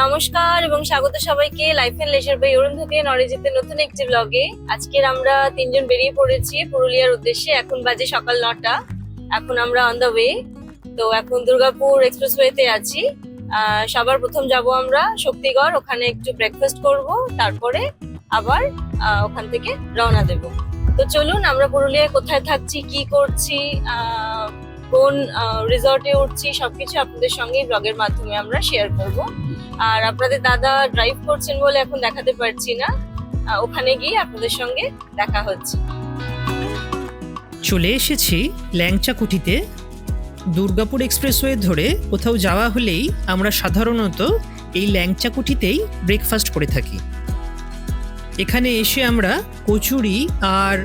নমস্কার এবং স্বাগত সবাইকে life and leisure by Arundhati অরিজিতের নতুন একটি ব্লগে। আজকের আমরা তিনজন বেরিয়ে পড়েছি পুরুলিয়ার উদ্দেশ্যে। এখন বাজে সকাল 9টা। এখন আমরা অন দ্য ওয়ে। তো এখন দুর্গাপুর এক্সপ্রেসওয়েতে আছি। সবার প্রথম যাব আমরা শক্তিগড়, ওখানে একটু ব্রেকফাস্ট করব, তারপরে আবার ওখান থেকে রওনা দেব। তো চলুন, আমরা পুরুলিয়ায় কোথায় থাকছি, কি করছি, কোন রিসর্টে উঠছি, সবকিছু আপনাদের সঙ্গে ব্লগের মাধ্যমে আমরা শেয়ার করব। আর আপনাদের দাদা ড্রাইভ করছেন বলে এখন দেখাতে পারছি না, ওখানে গিয়ে আপনাদের সঙ্গে দেখা হচ্ছে। চলে এসেছি ল্যাংচা কুঠিতে। দুর্গাপুর এক্সপ্রেসওয়ে ধরে কোথাও যাওয়া হলেই আমরা সাধারণত এই ল্যাংচা কুঠিতেই ব্রেকফাস্ট করে থাকি। এখানে এসে আমরা কচুরি আর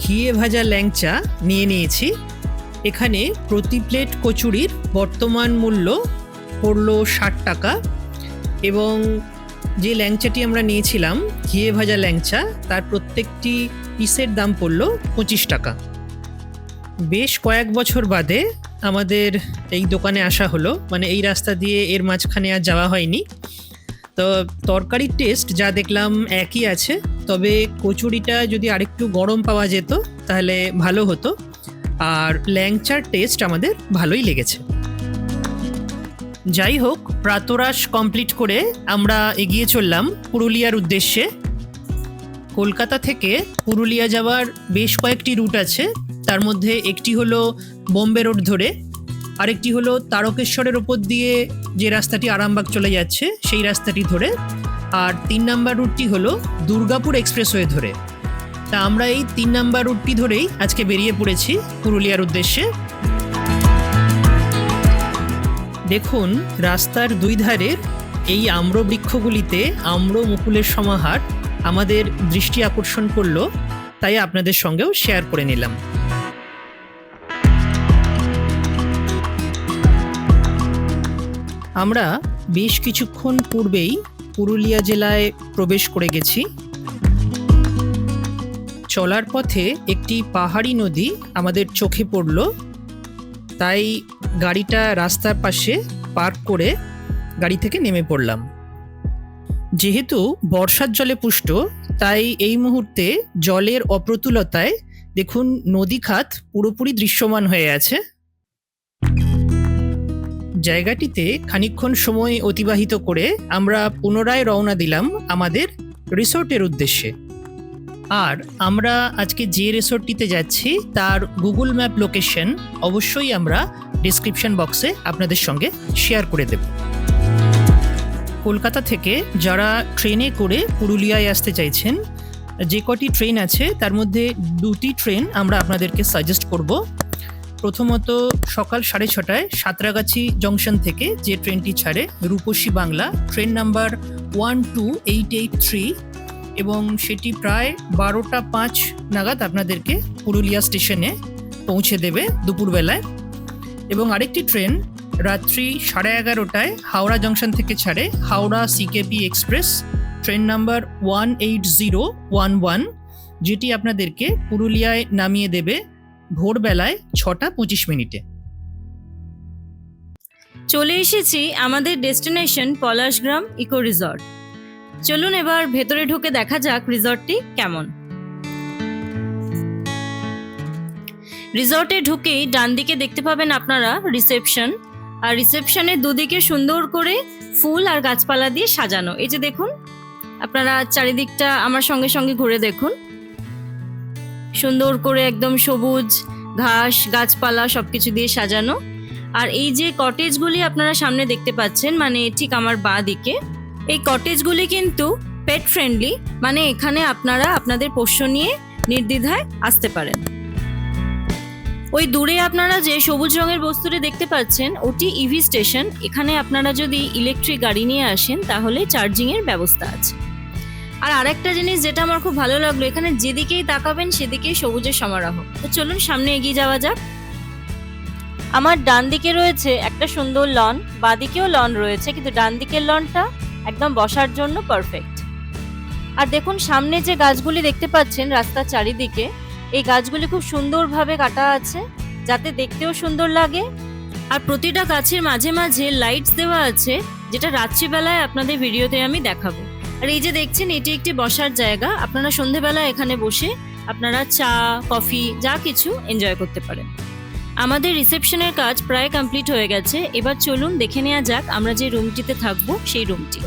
ঘিয়ে ভাজা ল্যাংচা নিয়ে নিয়েছি। এখানে প্রতি প্লেট কচুরির বর্তমান মূল্য পড়ল 60 টাকা, এবং যে ল্যাংচাটি আমরা নিয়েছিলাম ঘিয়ে ভাজা ল্যাংচা, তার প্রত্যেকটি পিসের দাম পড়ল 25 টাকা। বেশ কয়েক বছর বাদে আমাদের এই দোকানে আসা হলো, মানে এই রাস্তা দিয়ে এর মাঝখানে আর যাওয়া হয়নি। তো তরকারির টেস্ট যা দেখলাম একই আছে, তবে কচুরিটা যদি আরেকটু গরম পাওয়া যেত তাহলে ভালো হতো। আর ল্যাংচার টেস্ট আমাদের ভালোই লেগেছে। যাই হোক, প্রাতরাশ কমপ্লিট করে আমরা এগিয়ে চললাম পুরুলিয়ার উদ্দেশ্যে। কলকাতা থেকে পুরুলিয়া যাওয়ার বেশ কয়েকটি রুট আছে। তার মধ্যে একটি হলো বোম্বে রোড ধরে, আরেকটি হলো তারকেশ্বরের ওপর দিয়ে যে রাস্তাটি আরামবাগ চলে যাচ্ছে সেই রাস্তাটি ধরে, আর 3 নাম্বার রুটটি হলো দুর্গাপুর এক্সপ্রেসওয়ে ধরে। তা আমরা এই 3 নাম্বার রুটটি ধরেই আজকে বেরিয়ে পড়েছি পুরুলিয়ার উদ্দেশ্যে। দেখুন, রাস্তার দুই ধারের এই আম্র বৃক্ষগুলিতে আম্র মুকুলের সমাহার আমাদের দৃষ্টি আকর্ষণ করলো, তাই আপনাদের সঙ্গেও শেয়ার করে নিলাম। আমরা বেশ কিছুক্ষণ পূর্বেই পুরুলিয়া জেলায় প্রবেশ করে গেছি। চলার পথে একটি পাহাড়ি নদী আমাদের চোখে পড়ল, তাই গাড়িটা রাস্তার পাশে পার্ক করে গাড়ি থেকে নেমে পড়লাম। যেহেতু বর্ষার জলে পুষ্ট, তাই এই মুহূর্তে জলের অপ্রতুলতায় দেখুন নদী খাত পুরোপুরি দৃশ্যমান হয়ে আছে। জায়গাটিতে খানিকক্ষণ সময় অতিবাহিত করে আমরা পুনরায় রওনা দিলাম আমাদের রিসোর্টের উদ্দেশ্যে। আর আমরা আজকে যে রিসোর্টটিতে যাচ্ছি তার গুগল ম্যাপ লোকেশন অবশ্যই আমরা ডিসক্রিপশন বক্সে আপনাদের সঙ্গে শেয়ার করে দেব। কলকাতা থেকে যারা ট্রেনে করে পুরুলিয়ায় আসতে চাইছেন, যে কটি ট্রেন আছে তার মধ্যে 2টি ট্রেন আমরা আপনাদেরকে সাজেস্ট করব। প্রথমত সকাল 6:30টায় সাঁতরাগাছি জংশন থেকে যে ট্রেনটি ছাড়ে রূপসী বাংলা, ট্রেন নাম্বার 12883, এবং সেটি প্রায় 12টা 5 নাগাদ আপনাদেরকে পুরুলিয়া স্টেশনে পৌঁছে দেবে দুপুরবেলায়। এবং আরেকটি ট্রেন রাত্রি 11:30টায় হাওড়া জংশন থেকে ছাড়ে Howrah CKP express, train number 18011, যেটি আপনাদেরকে পুরুলিয়ায় নামিয়ে দেবে ভোরবেলায় 6:25। চলে এসেছি আমাদের ডেস্টিনেশন পলাশগ্রাম ইকো রিসর্ট। চলুন এবার ভেতরে ঢুকে দেখা যাক রিসর্টটি কেমন। রিসর্টে ঢুকেই ডান দিকে দেখতে পাবেন আপনারা রিসেপশন, আর রিসেপশনের দুদিকে সুন্দর করে ফুল আর গাছপালা দিয়ে সাজানো। এই যে দেখুন, আপনারা চারিদিকটা আমার সঙ্গে সঙ্গে ঘুরে দেখুন, সুন্দর করে একদম সবুজ ঘাস গাছপালা সবকিছু দিয়ে সাজানো। আর এই যে কটেজগুলি আপনারা সামনে দেখতে পাচ্ছেন, মানে ঠিক আমার বাঁ দিকে, এই কটেজগুলি কিন্তু পেট ফ্রেন্ডলি, মানে এখানে আপনারা আপনাদের পোষ্য নিয়ে নির্দ্বিধায় আসতে পারেন। ওই দূরে আপনারা যে সবুজ রঙের বস্তুটি দেখতে পাচ্ছেন ওটি ইভি স্টেশন। এখানে আপনারা যদি ইলেকট্রিক গাড়ি নিয়ে আসেন তাহলে চার্জিং এর ব্যবস্থা আছে। আর আরেকটা জিনিস যেটা আমার খুব ভালো লাগলো, এখানে যেদিকেই তাকাবেন সেদিকেই সবুজের সমারোহ। তো চলুন সামনে এগিয়ে যাওয়া যাক। আমার ডান দিকে রয়েছে একটা সুন্দর লন, বাঁ দিকেও লন রয়েছে, কিন্তু ডান দিকের লনটা একদম বসার জন্য পারফেক্ট। আর দেখুন সামনে যে গাছগুলি দেখতে পাচ্ছেন রাস্তার চারিদিকে, এই গাছগুলি খুব সুন্দরভাবে কাটা আছে যাতে দেখতেও সুন্দর লাগে। আর প্রতিটা গাছের মাঝে মাঝে লাইটস দেওয়া আছে যেটা রাত্রিবেলায় আপনাদের ভিডিওতে আমি দেখাবো। আর এই যে দেখছেন, এটি একটি বসার জায়গা। আপনারা সন্ধেবেলা এখানে বসে আপনারা চা, কফি যা কিছু এনজয় করতে পারেন। আমাদের রিসেপশনের কাজ প্রায় কমপ্লিট হয়ে গেছে। এবার চলুন দেখে নেওয়া যাক আমরা যে রুমটিতে থাকবো সেই রুমটি।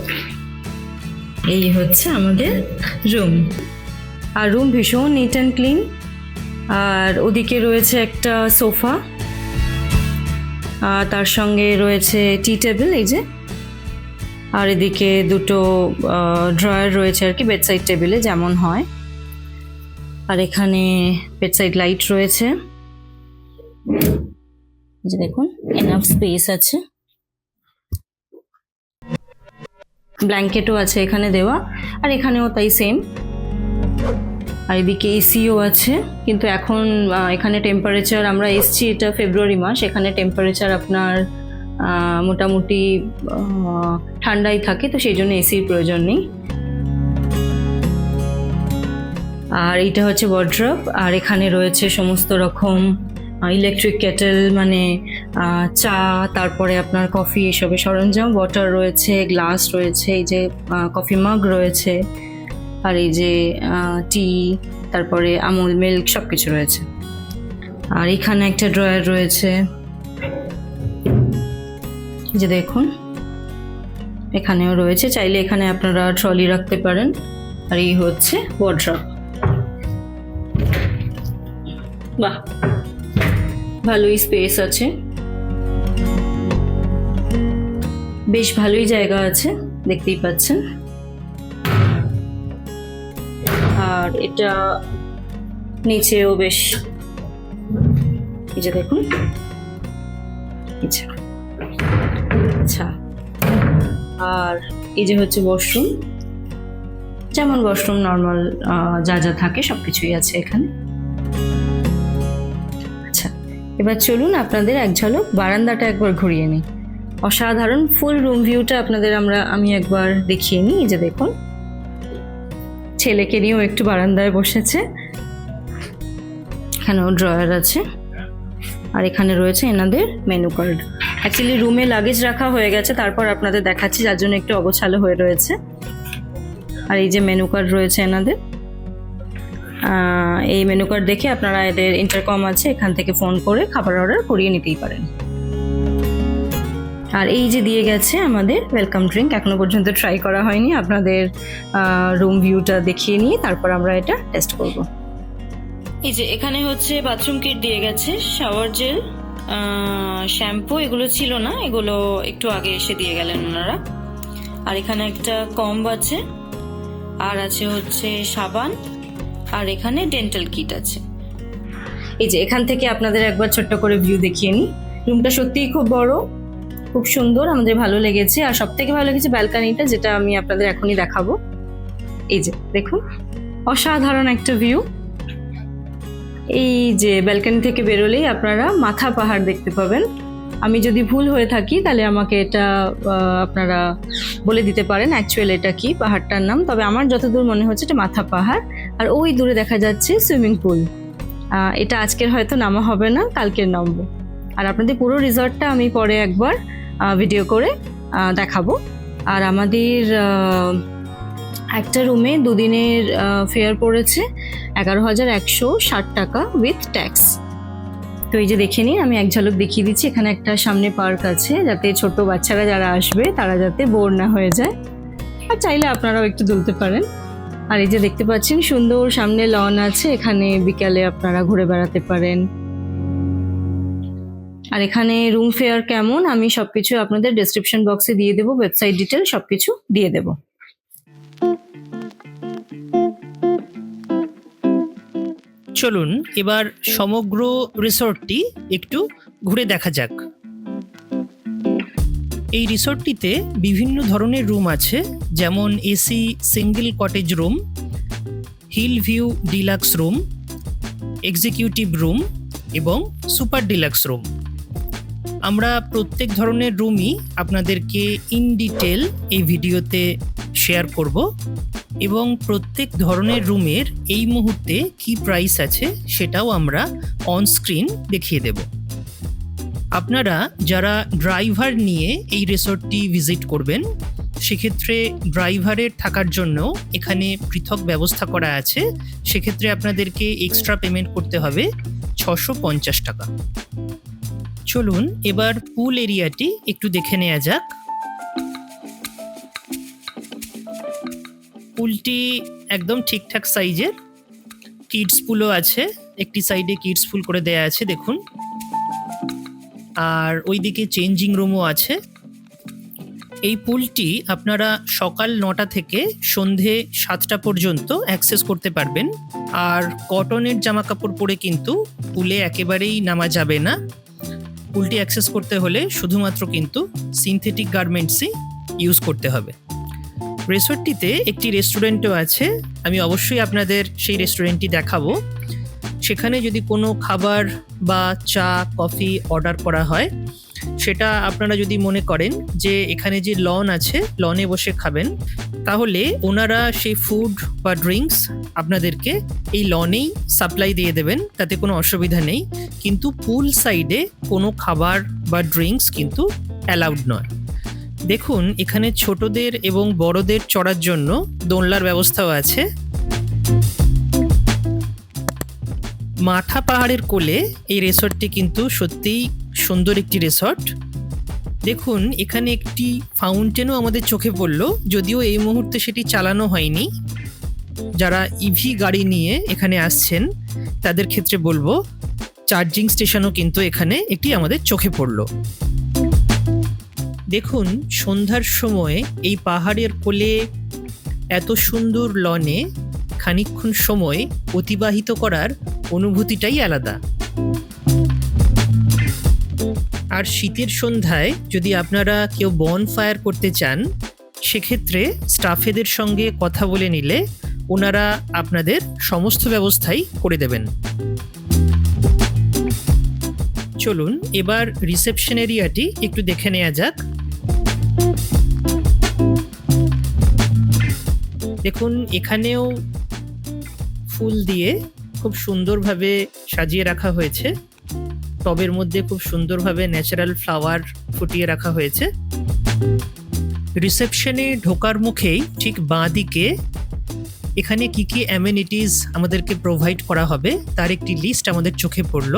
এই হচ্ছে আমাদের রুম। আর রুম ভীষণ নিট অ্যান্ড ক্লিন। আর ওদিকে রয়েছে একটা সোফা, আর তার সঙ্গে রয়েছে টি টেবিল, এই যে। আর এদিকে দুটো ড্রয়ার রয়েছে আর কি, বেডসাইড টেবিলে যেমন হয়। আর এখানে বেডসাইড লাইট রয়েছে, এই যে দেখুন, এনাফ স্পেস আছে। ব্ল্যাঙ্কেটও আছে এখানে দেওয়া, আর এখানেও তাই সেম। আর এদিকে এসিও আছে, কিন্তু এখন এখানে টেম্পারেচার, আমরা এসছি এটা ফেব্রুয়ারি মাস, এখানে টেম্পারেচার আপনার মোটামুটি ঠান্ডাই থাকে, তো সেই জন্য এসির প্রয়োজন নেই। আর এইটা হচ্ছে ওয়ার্ড্রপ। আর এখানে রয়েছে সমস্ত রকম ইলেকট্রিক কেটেল, মানে চা, তারপরে আপনার কফি এসবের সরঞ্জাম, ওয়াটার রয়েছে, গ্লাস রয়েছে, এই যে কফি মাগ রয়েছে, আর এই যে টি, তারপরে আমুল মিল্ক সব কিছু রয়েছে। আর এখানে একটা ড্রয়ার রয়েছে, যে দেখুন এখানেও রয়েছে, চাইলে এখানে আপনারা ট্রলি রাখতে পারেন। আর এই হচ্ছে ওয়ার্ড্রপ। বাহ, ভালোই স্পেস আছে, বেশ ভালোই জায়গা আছে, দেখতেই পাচ্ছেন। আর এটা নিচেও বেশ, এই যে দেখুন, আচ্ছা। আর এই যে হচ্ছে ওয়াশরুম, যেমন ওয়াশরুম নর্মাল যা যা থাকে সবকিছুই আছে এখানে। আচ্ছা, এবার চলুন আপনাদের এক ঝলক বারান্দাটা একবার ঘুরিয়ে নিই। অসাধারণ ফুল রুম ভিউটা আপনাদের আমি একবার দেখিয়ে নিই। এই যে দেখুন, ছেলেকে নিয়েও একটু বারান্দায় বসেছে, এখানেও ড্রয়ার আছে। আর এখানে রয়েছে এনাদের মেনু কার্ড। অ্যাকচুয়ালি রুমে লাগেজ রাখা হয়ে গেছে, তারপর আপনাদের দেখাচ্ছি, যার জন্য একটু অগোছালো হয়ে রয়েছে। আর এই যে মেনু কার্ড রয়েছে এনাদের, এই মেনু কার্ড দেখে আপনারা, এদের ইন্টারকম আছে, এখান থেকে ফোন করে খাবার অর্ডার করিয়ে নিতেই পারেন। আর এই যে দিয়ে গেছে আমাদের ওয়েলকাম ড্রিঙ্ক, এখনো পর্যন্ত ট্রাই করা হয়নি। আপনাদের রুম ভিউটা দেখিয়ে নিয়ে তারপর আমরা এটা টেস্ট করব। এই যে এখানে হচ্ছে বাথরুম কিট দিয়ে গেছে, শাওয়ার জেল, শ্যাম্পু, এগুলো ছিল না, এগুলো একটু আগে এসে দিয়ে গেলেন ওনারা। আর এখানে একটা কম্ব আছে, আর আছে হচ্ছে সাবান, আর এখানে ডেন্টাল কিট আছে। এই যে এখান থেকে আপনাদের একবার ছোট্ট করে ভিউ দেখিয়ে নিই। রুমটা সত্যিই খুব বড়, খুব সুন্দর, আমাদের ভালো লেগেছে। আর সব থেকে ভালো লেগেছে ব্যালকানিটা, যেটা আমি আপনাদের এখনই দেখাবো। এই যে দেখুন, অসাধারণ একটা ভিউ। এই যে ব্যালকানি থেকে বেরোলেই আপনারা মাথা পাহাড় দেখতে পাবেন। আমি যদি ভুল হয়ে থাকি তাহলে আমাকে এটা আপনারা বলে দিতে পারেন অ্যাকচুয়াল এটা কি পাহাড়টার নাম। তবে আমার যতদূর মনে হচ্ছে এটা মাথা পাহাড়। আর ওই দূরে দেখা যাচ্ছে সুইমিং পুল। এটা আজকের হয়তো নামা হবে না, কালকের নামবো। আর আপনাদের পুরো রিসর্টটা আমি পরে একবার ভিডিও করে দেখাবো। আর আমাদের একটা রুমে দুদিনের ফেয়ার পড়েছে 11,160 টাকা উইথ ট্যাক্স। তো এই যে দেখে নিন, আমি এক ঝলক দেখিয়ে দিচ্ছি। এখানে একটা সামনে পার্ক আছে, যাতে ছোট বাচ্চারা যারা আসবে তারা যাতে বোর না হয়ে যায়, আর চাইলে আপনারাও একটু দুলতে পারেন। আর এই যে দেখতে পাচ্ছেন সুন্দর সামনে লন আছে, এখানে বিকালে আপনারা ঘুরে বেড়াতে পারেন। আর এখানে রুম ফেয়ার কেমন আমি সবকিছু আপনাদের ডেসক্রিপশন বক্সে দিয়ে দেবো, ওয়েবসাইট ডিটেল সবকিছু দিয়ে দেবো। চলুন এবার সমগ্র রিসর্টটি একটু ঘুরে দেখা যাক। এই রিসর্টটিতে বিভিন্ন ধরনের রুম আছে, যেমন AC single cottage room, hill view deluxe room, executive room এবং সুপার ডিলাক্স রুম। আমরা প্রত্যেক ধরনের রুমই আপনাদেরকে ইন ডিটেল এই ভিডিওতে শেয়ার করব, এবং প্রত্যেক ধরনের রুমের এই মুহূর্তে কি প্রাইস আছে সেটাও আমরা অন স্ক্রিন দেখিয়ে দেব। আপনারা যারা ড্রাইভার নিয়ে এই রিসর্টটি ভিজিট করবেন, সেক্ষেত্রে ড্রাইভারের থাকার জন্য এখানে পৃথক ব্যবস্থা করা আছে। সেক্ষেত্রে আপনাদেরকে এক্সট্রা পেমেন্ট করতে হবে 650 টাকা। চলুন এবার পুল এরিয়াটি একটু দেখে নেওয়া যাক। পুলটি একদম ঠিকঠাক সাইজের, কিডস পুলও আছে, একটি সাইডে কিডস পুল করে দেয়া আছে দেখুন, আর ওইদিকে চেঞ্জিং রুমও আছে। এই পুলটি আপনারা সকাল 9টা থেকে সন্ধে 7টা পর্যন্ত অ্যাক্সেস করতে পারবেন। আর কটনের জামা কাপড় পরে কিন্তু পুলে একেবারেই নামা যাবে না। পুলটি অ্যাক্সেস করতে হলে শুধুমাত্র কিন্তু সিনথেটিক গার্মেন্টসই ইউজ করতে হবে। রিসর্টটিতে একটি রেস্টুরেন্টও আছে, আমি অবশ্যই আপনাদের সেই রেস্টুরেন্টটি দেখাবো। সেখানে যদি কোনো খাবার বা চা কফি অর্ডার করা হয়, সেটা আপনারা যদি মনে করেন যে এখানে যে লন আছে, লনে বসে খাবেন, তাহলে ওনারা সেই ফুড বা ড্রিঙ্কস আপনাদেরকে এই লনেই সাপ্লাই দিয়ে দেবেন, তাতে কোনো অসুবিধা নেই। কিন্তু পুল সাইডে কোনো খাবার বা ড্রিঙ্কস কিন্তু অ্যালাউড নয়। দেখুন এখানে ছোটদের এবং বড়দের চড়ার জন্য দোলনার ব্যবস্থাও আছে। মাঠা পাহাড়ের কোলে এই রিসর্টটি কিন্তু সত্যিই সুন্দর একটি রিসর্ট। দেখুন এখানে একটি ফাউন্টেনও আমাদের চোখে পড়লো, যদিও এই মুহূর্তে সেটি চালানো হয়নি। যারা ইভি গাড়ি নিয়ে এখানে আসছেন তাদের ক্ষেত্রে বলবো, চার্জিং স্টেশনও কিন্তু এখানে একটি আমাদের চোখে পড়লো। দেখুন সন্ধ্যার সময় এই পাহাড়ের কোলে এত সুন্দর লনে খানিকক্ষণ সময় অতিবাহিত করার অনুভূতিটাই আলাদা। আর শীতের সন্ধ্যায় যদি আপনারা কেউ বনফায়ার করতে চান, সেক্ষেত্রে স্টাফেদের সঙ্গে কথা বলে নিলে ওনারা আপনাদের সমস্ত ব্যবস্থাই করে দেবেন। চলুন এবার রিসেপশন এরিয়াটি একটু দেখে নেওয়া যাক। দেখুন এখানেও ফুল দিয়ে খুব সুন্দরভাবে সাজিয়ে রাখা হয়েছে। টবের মধ্যে খুব সুন্দরভাবে ন্যাচারাল ফ্লাওয়ার ফুটিয়ে রাখা হয়েছে। রিসেপশনে ঢোকার মুখেই ঠিক বাঁ দিকে এখানে কি কি অ্যামেনিটিস আমাদেরকে প্রোভাইড করা হবে তার একটি লিস্ট আমাদের চোখে পড়ল।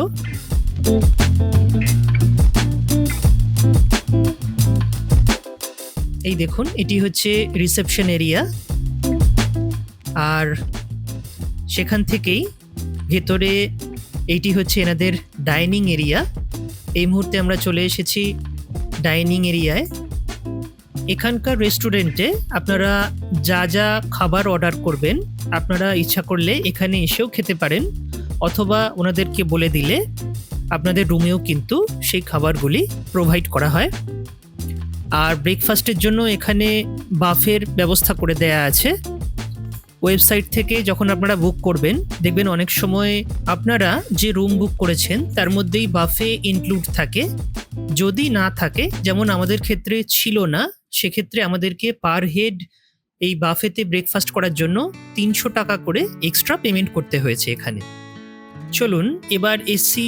এই দেখুন এটি হচ্ছে রিসেপশন এরিয়া, আর সেখান থেকেই ভেতরে এইটি হচ্ছে এনাদের ডাইনিং এরিয়া। এই মুহূর্তে আমরা চলে এসেছি ডাইনিং এরিয়ায়। এখানকার রেস্টুরেন্টে আপনারা যা যা খাবার অর্ডার করবেন, আপনারা ইচ্ছা করলে এখানে এসেও খেতে পারেন, অথবা ওনাদেরকে বলে দিলে আপনাদের রুমেও কিন্তু সেই খাবারগুলি প্রোভাইড করা হয়। আর ব্রেকফাস্টের জন্য এখানে বাফের ব্যবস্থা করে দেয়া আছে। ওয়েবসাইট থেকে যখন আপনারা বুক করবেন, দেখবেন অনেক সময় আপনারা যে রুম বুক করেছেন তার মধ্যেই বাফে ইনক্লুড থাকে। যদি না থাকে, যেমন আমাদের ক্ষেত্রে ছিল না, সেক্ষেত্রে আমাদেরকে পার হেড এই বাফেতে ব্রেকফাস্ট করার জন্য 300 টাকা করে এক্সট্রা পেমেন্ট করতে হয়েছে এখানে। চলুন এবার এসি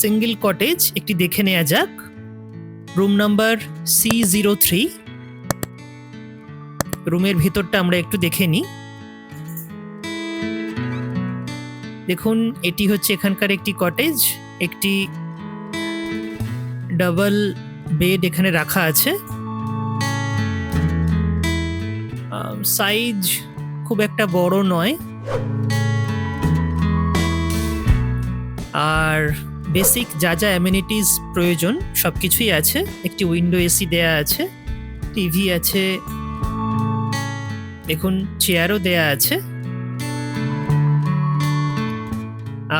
সিঙ্গেল কটেজ একটি দেখে নেওয়া যাক। Room number C03। রুমের ভেতরটা আমরা একটু দেখে নিই। দেখুন এটি হচ্ছে এখানকার একটি কটেজ, একটি ডাবল বেড এখানে রাখা আছে। সাইজ খুব একটা বড় নয়, আর বেসিক যা যা অ্যামেনিটিস প্রয়োজন সব কিছুই আছে। একটি উইন্ডো এসি দেয়া আছে, টিভি আছে, দেখুন চেয়ারও দেয়া আছে,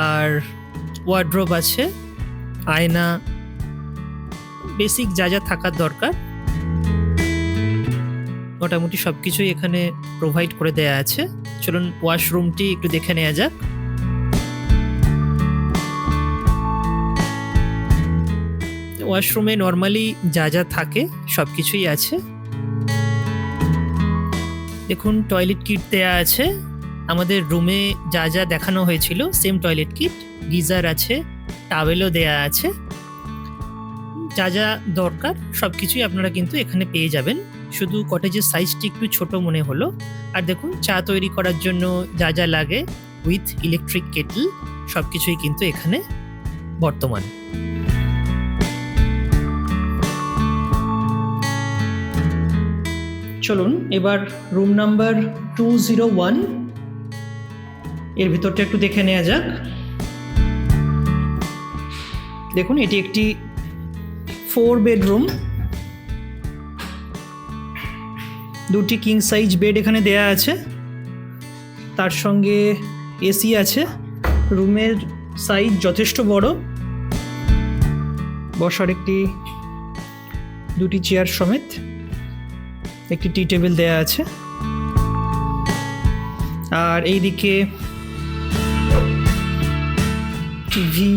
আর ওয়ার্ড্রোব আছে, আয়না, বেসিক যা যা থাকার দরকার মোটামুটি সব কিছুই এখানে প্রোভাইড করে দেয়া আছে। চলুন ওয়াশরুমটি একটু দেখে নেওয়া যাক। ওয়াশরুমে নর্মালি যা যা থাকে সব কিছুই আছে। দেখুন টয়লেট কিট দেয়া আছে। আমাদের রুমে যা যা দেখানো হয়েছিল সেম টয়লেট কিট, গিজার আছে, টাওয়েলও দেয়া আছে। যা যা দরকার সব কিছুই আপনারা কিন্তু এখানে পেয়ে যাবেন। শুধু কটেজের সাইজটি একটু ছোট মনে হলো। আর দেখুন চা তৈরি করার জন্য যা যা লাগে উইথ ইলেকট্রিক কেটল সব কিছুই কিন্তু এখানে বর্তমান। চলুন এবার রুম নাম্বার 201 এর ভিতরটা একটু দেখে নেওয়া যাক। দেখুন এটি একটি 4 বেডরুম, দুটি কিং সাইজ বেড এখানে দেয়া আছে, তার সঙ্গে এসি আছে। রুমের সাইজ যথেষ্ট বড়, বসার দুটি চেয়ার সমেত একটি টি টেবিল দেয়া আছে। আর এইদিকে টিভি,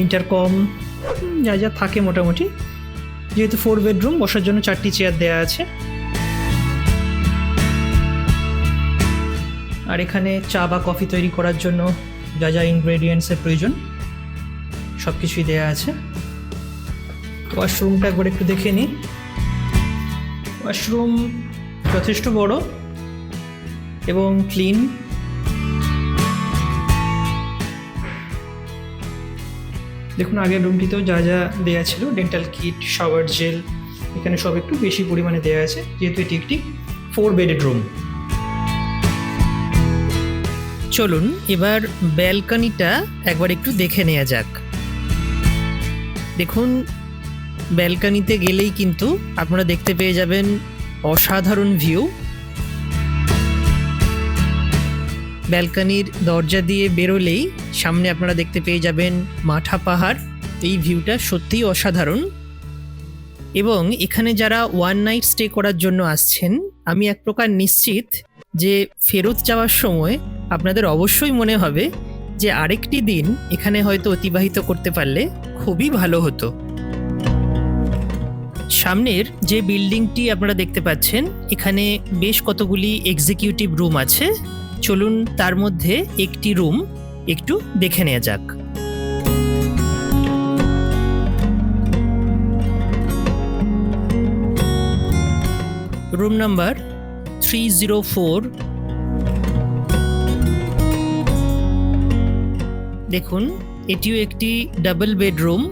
ইন্টারকম যা যা থাকে মোটামুটি। যেহেতু 4 বেডরুম, বসার জন্য 4টি চেয়ার দেয়া আছে। আর এখানে চা বা কফি তৈরি করার জন্য যা যা ইনগ্রেডিয়েন্টসের প্রয়োজন সব কিছুই দেওয়া আছে। ওয়াশরুমটা একবার একটু দেখে নিই। ওয়াশরুম যথেষ্ট বড় এবং ক্লিন। দেখুন আগের রুমটিতেও যা যা দেওয়া ছিল, ডেন্টাল কিট, শাওয়ার জেল, এখানে সব একটু বেশি পরিমাণে দেওয়া আছে যেহেতু এটি একটি 4 বেডেড রুম। চলুন এবার ব্যালকনিটা একবার একটু দেখে নেওয়া যাক। দেখুন ব্যালকনিতে গেলেই কিন্তু আপনারা দেখতে পেয়ে যাবেন অসাধারণ ভিউ। ব্যালকনির দরজা দিয়ে বেরোলেই সামনে আপনারা দেখতে পেয়ে যাবেন মাঠা পাহাড়। এই ভিউটা সত্যিই অসাধারণ। এবং এখানে যারা 1 নাইট স্টে করার জন্য আসছেন, আমি এক প্রকার নিশ্চিত যে ফেরত যাওয়ার সময় আপনাদের অবশ্যই মনে হবে যে আরেকটি দিন এখানে হয়তো অতিবাহিত করতে পারলে খুবই ভালো হতো। সামনের যে বিল্ডিংটি আপনারা দেখতে পাচ্ছেন, এখানে বেশ কতগুলি এক্সিকিউটিভ রুম আছে। চলুন তার মধ্যে একটি রুম একটু দেখে নেওয়া যাক। Room number 304। দেখুন এটিও একটি ডাবল বেডরুম,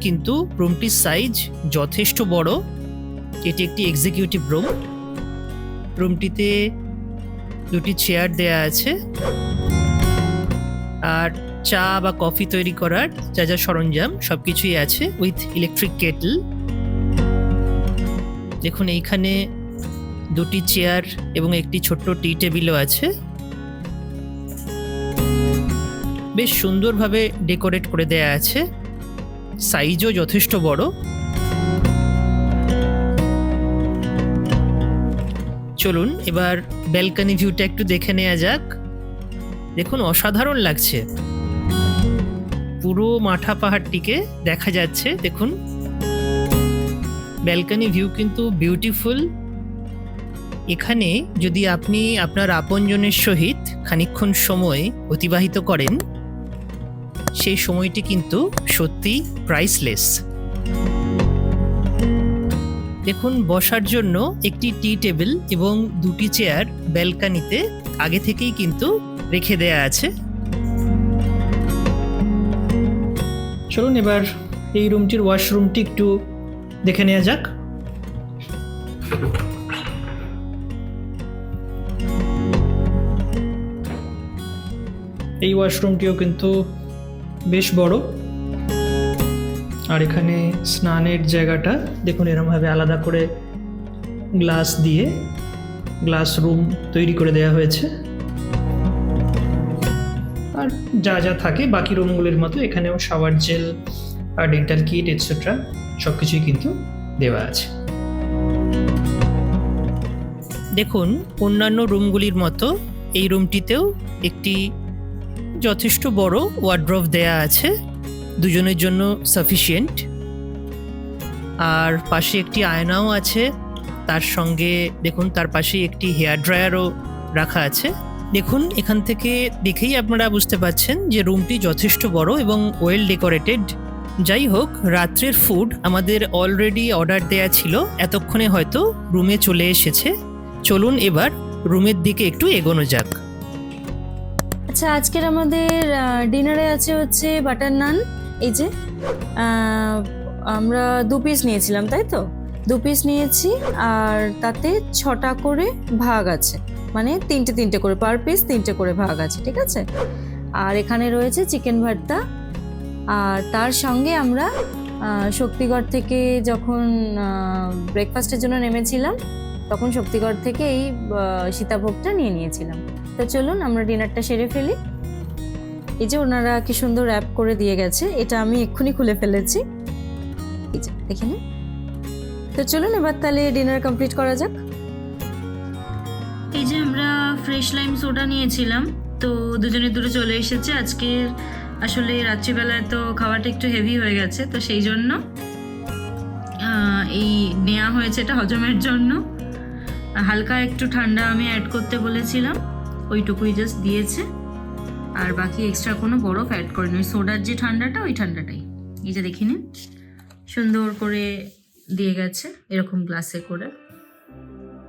কিন্তু রুমটির সাইজ যথেষ্ট বড়। এটি একটি এক্সিকিউটিভ রুম। রুমটিতে দুটি চেয়ার দেয়া আছে আর চা বা কফি তৈরি করার যা যা সরঞ্জাম সবকিছুই আছে উইথ ইলেকট্রিক কেটল। দেখুন এইখানে দুটি চেয়ার এবং একটি ছোট্ট টি টেবিলও আছে। বেশ সুন্দরভাবে ডেকোরেট করে দেয়া আছে, সাইজও যথেষ্ট বড়। চলুন এবার ব্যালকনি ভিউটা একটু দেখে নেওয়া যাক। দেখুন অসাধারণ লাগছে, পুরো মাঠা পাহাড়টিকে দেখা যাচ্ছে। দেখুন ব্যালকনি ভিউ কিন্তু বিউটিফুল। এখানে যদি আপনি আপনার আপনজনের সহিত খানিকক্ষণ সময় অতিবাহিত করেন, সেই সময়টি কিন্তু সত্যি প্রাইসলেস। দেখুন বসার জন্য একটি টি টেবিল এবং দুটি চেয়ার ব্যালকনিতে আগে থেকেই কিন্তু রেখে দেয়া আছে। চলুন এবার এই রুমটির ওয়াশরুমটি একটু দেখে নেওয়া যাক। এই ওয়াশরুমটিও কিন্তু বেশ বড়। আর এখানে স্নানের জায়গাটা দেখুন এরকমভাবে আলাদা করে গ্লাস দিয়ে গ্লাস রুম তৈরি করে দেওয়া হয়েছে। আর যা যা থাকে বাকি রুমগুলির মতো এখানেও শাওয়ার জেল আর ডেন্টাল কিট এটসেট্রা সব কিছুই কিন্তু দেওয়া আছে। দেখুন অন্যান্য রুমগুলির মতো এই রুমটিতেও একটি যথেষ্ট বড় ওয়ার্ড্রোব দেয়া আছে, দুজনের জন্য সাফিসিয়েন্ট। আর পাশে একটি আয়নাও আছে, তার সঙ্গে দেখুন তার পাশে একটি হেয়ার ড্রায়ারও রাখা আছে। দেখুন এখান থেকে দেখেই আপনারা বুঝতে পারছেন যে রুমটি যথেষ্ট বড় এবং ওয়েল ডেকোরেটেড। যাই হোক, রাত্রের ফুড আমাদের অলরেডি অর্ডার দেয়া ছিল, এতক্ষণে হয়তো রুমে চলে এসেছে। চলুন এবার রুমের দিকে একটু এগোনো যাক। আচ্ছা, আজকের আমাদের ডিনারে আছে হচ্ছে বাটার নান। এই যে আমরা 2 পিস নিয়েছিলাম, তাই তো? 2 পিস নিয়েছি, আর তাতে 6টা করে ভাগ আছে, মানে 3টে করে পার পিস 3টে করে ভাগ আছে, ঠিক আছে? আর এখানে রয়েছে চিকেন ভর্তা। আর তার সঙ্গে আমরা শক্তিগড় থেকে যখন ব্রেকফাস্টের জন্য নেমেছিলাম, তখন শক্তিগড় থেকে এই সীতাভোগটা নিয়ে নিয়েছিলাম। তো চলুন আমরা ডিনারটা সেরে ফেলি। এই যে ওনারা কি সুন্দর র্যাপ করে দিয়ে গেছে, এটা আমি এক্ষুনি খুলে ফেলেছি, এই যে দেখে নিন। তো চলুন এবার তাহলে ডিনার কমপ্লিট করা যাক। এই যে আমরা ফ্রেশ লাইম সোডা নিয়েছিলাম, তো দুজনে দুটো চলে এসেছে। আজকের আসলে রাত্রিবেলায় তো খাওয়াটা একটু হেভি হয়ে গেছে, তো সেই জন্য এই নেওয়া হয়েছে, এটা হজমের জন্য। হালকা একটু ঠান্ডা আমি অ্যাড করতে বলেছিলাম, ওইটুকুই জাস্ট দিয়েছে, আর বাকি এক্সট্রা কোনো বরফ অ্যাড করেনি। ওই সোডার যে ঠান্ডাটা, ওই ঠান্ডাটাই। এই যে দেখি নিন, সুন্দর করে দিয়ে গেছে এরকম গ্লাসে করে।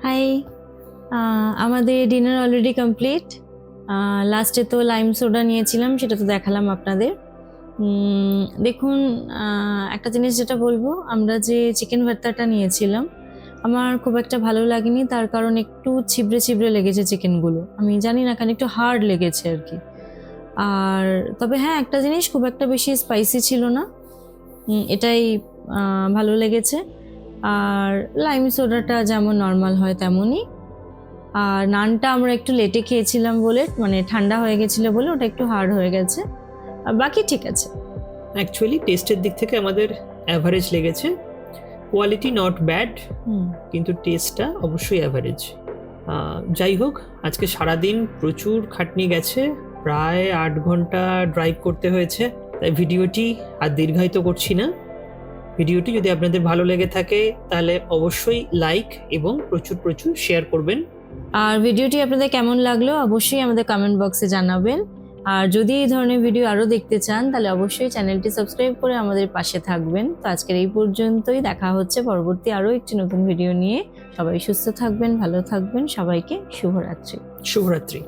হাই, আমাদের ডিনার অলরেডি কমপ্লিট। লাস্টে তো লাইম সোডা নিয়েছিলাম, সেটা তো দেখালাম আপনাদের। দেখুন, একটা জিনিস যেটা বলবো, আমরা যে চিকেন ভর্তাটা নিয়েছিলাম আমার খুব একটা ভালো লাগেনি, তার কারণ একটু ছিবড়ে ছিবড়ে লেগেছে চিকেনগুলো। আমি জানি না কেন, একটু হার্ড লেগেছে আর কি। আর তবে হ্যাঁ, একটা জিনিস, খুব একটা বেশি স্পাইসি ছিল না, এটাই ভালো লেগেছে। আর লাইম সোডাটা যেমন নর্মাল হয় তেমনই। আর নানটা আমরা একটু লেটে খেয়েছিলাম বলে, মানে ঠান্ডা হয়ে গেছিলো বলে ওটা একটু হার্ড হয়ে গেছে, আর বাকি ঠিক আছে। অ্যাকচুয়ালি টেস্টের দিক থেকে আমাদের অ্যাভারেজ লেগেছে, কোয়ালিটি নট ব্যাড, কিন্তু টেস্টটা অবশ্যই অ্যাভারেজ। যাই হোক, আজকে সারাদিন প্রচুর খাটনি গেছে, প্রায় 8 ঘন্টা ড্রাইভ করতে হয়েছে, তাই ভিডিওটি আর দীর্ঘায়িত করছি না। ভিডিওটি যদি আপনাদের ভালো লেগে থাকে তাহলে অবশ্যই লাইক এবং প্রচুর প্রচুর শেয়ার করবেন। আর ভিডিওটি আপনাদের কেমন লাগলো অবশ্যই আমাদের কমেন্ট বক্সে জানাবেন। আর যদি এই ধরনের ভিডিও আরও দেখতে চান তাহলে অবশ্যই চ্যানেলটি সাবস্ক্রাইব করে আমাদের পাশে থাকবেন। তো আজকের এই পর্যন্তই, দেখা হচ্ছে পরবর্তী আরও একটি নতুন ভিডিও নিয়ে। সবাই সুস্থ থাকবেন, ভালো থাকবেন, সবাইকে শুভরাত্রি। শুভরাত্রি।